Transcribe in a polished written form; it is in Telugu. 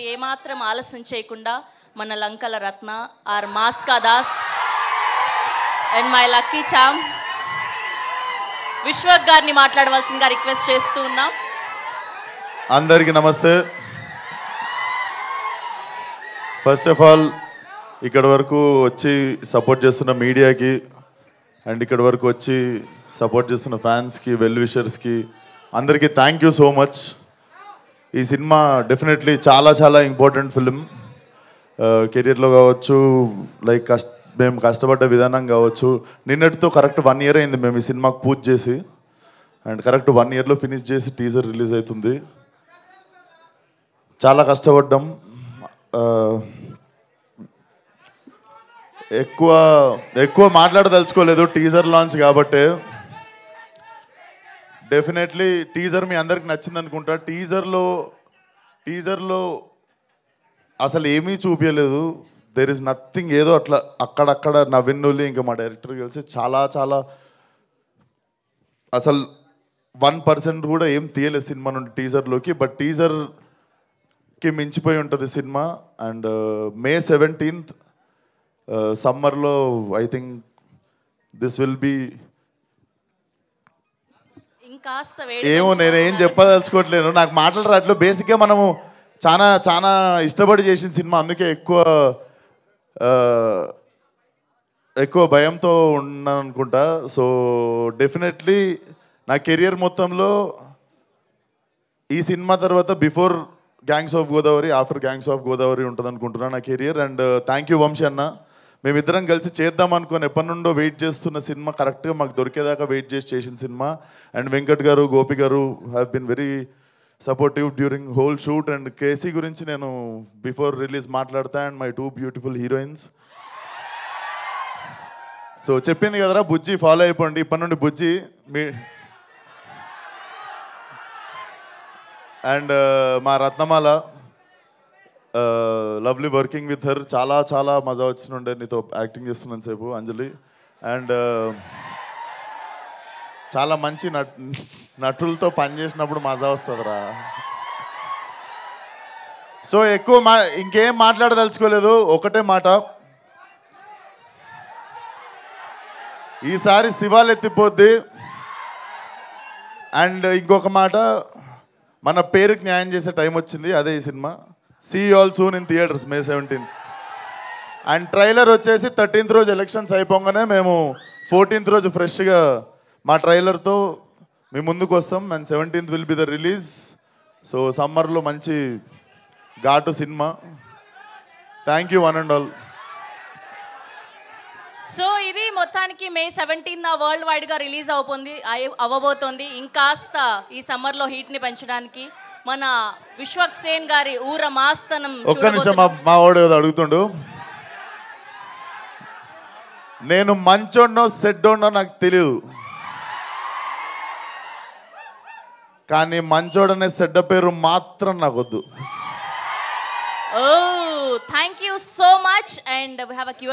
ఏమాత్రం ఆలస్యం చేయకుండా మన లంకల రత్న ఆర్ మాస్కా Das and my lucky charm Vishwak గారిని మాట్లాడవలసిందిగా రిక్వెస్ట్ చేస్తూ ఉన్నాం. అందరికీ నమస్తే. ఫస్ట్ ఆఫ్ ఆల్ ఇక్కడ వరకు వచ్చి సపోర్ట్ చేస్తున్న మీడియాకి అండ్ ఇక్కడ వరకు వచ్చి సపోర్ట్ చేస్తున్న ఫ్యాన్స్కి వెల్ విషర్స్కి అందరికీ థ్యాంక్ యూ సో మచ్. ఈ సినిమా డెఫినెట్లీ చాలా చాలా ఇంపార్టెంట్ ఫిలిం. కెరియర్లో కావచ్చు, లైక్ మేము కష్టపడ్డ విధానం కావచ్చు. నిన్నటితో కరెక్ట్ 1 year అయింది మేము ఈ సినిమాకు పూజ చేసి, అండ్ కరెక్ట్ 1 yearలో ఫినిష్ చేసి టీజర్ రిలీజ్ అవుతుంది. చాలా కష్టపడ్డాం. ఎక్కువ మాట్లాడదలుచుకోలేదు టీజర్ లాంచ్ కాబట్టి. డెఫినెట్లీ టీజర్ మీ అందరికి నచ్చింది అనుకుంటా. టీజర్లో అసలు ఏమీ చూపించలేదు. There is nothing. ఏదో అట్లా అక్కడక్కడ నవీనులు ఇంకా మా డైరెక్టర్ కలిసి చాలా చాలా అసలు 1% కూడా ఏం తీయలేదు సినిమా నుండి టీజర్లోకి. బట్ టీజర్కి మించిపోయి ఉంటుంది సినిమా. అండ్ May 17th సమ్మర్లో I think this will be ఏమో నేనేం చెప్పదలుచుకోవట్లేను. నాకు మాటలు రావట్లేదు. బేసిక్గా మనము చాలా చాలా ఇష్టపడి చేసిన సినిమా, అందుకే ఎక్కువ భయంతో ఉన్నాను అనుకుంటా. సో డెఫినెట్లీ నా కెరియర్ మొత్తంలో ఈ సినిమా తర్వాత before gangs of Godavari, after gangs of Godavari ఉంటుంది అనుకుంటున్నాను నా career. And thank you Vamsi అన్న. మేమిద్దరం కలిసి చేద్దాం అనుకుని ఎప్పటి నుండో వెయిట్ చేస్తున్న సినిమా కరెక్ట్గా మాకు దొరికేదాకా వెయిట్ చేసిన సినిమా. అండ్ వెంకట్ గారు, గోపి గారు have been very supportive during whole shoot. And KC గురించి నేను బిఫోర్ రిలీజ్ మాట్లాడతా. And my 2 beautiful heroines. So చెప్పింది కదరా బుజ్జి, ఫాలో అయిపోండి ఇప్పటి నుండి బుజ్జి మీ. అండ్ మా రత్నమాల, లవ్లీ వర్కింగ్ విత్ హర్. చాలా చాలా మజా వచ్చినుండే నీతో యాక్టింగ్ చేస్తున్నాను సేపు అంజలి. అండ్ చాలా మంచి నటులతో పనిచేసినప్పుడు మజా వస్తుందిరా. సో ఇంకేం మాట్లాడదలుచుకోలేదు. ఒకటే మాట, ఈసారి శివాలు ఎత్తిపోద్ది. అండ్ ఇంకొక మాట, మన పేరుకి న్యాయం చేసే టైం వచ్చింది, అదే ఈ cinema. See you all soon in theaters May 17th. And trailer వచ్చేసి 13th రోజు ఎలక్షన్స్ అయిపోగానే మేము 14th రోజు ఫ్రెష్గా మా ట్రైలర్తో మీ ముందుకు వస్తాం. And 17th will be the release. So సమ్మర్లో మంచి ఘాటు cinema. Thank you one and all. So ఇది మొత్తానికి May 17th వరల్డ్ వైడ్గా రిలీజ్ అవ్వబోతోంది. ఇంకాస్త ఈ సమ్మర్లో హీట్ని పెంచడానికి మన విశ్వక్ సేన్ గారి ఊర మాస్తనం. ఒక్క నిమిషం, మా వాడు ఏదో అడుగుతుండు. నేను మంచోడ్నో సెడ్డోడ్నో నాకు తెలియదు, కానీ మంచోడనే సెడ్డ పేరు మాత్రం నాకు వద్దు. Oh thank you so much. And we have a Q&A.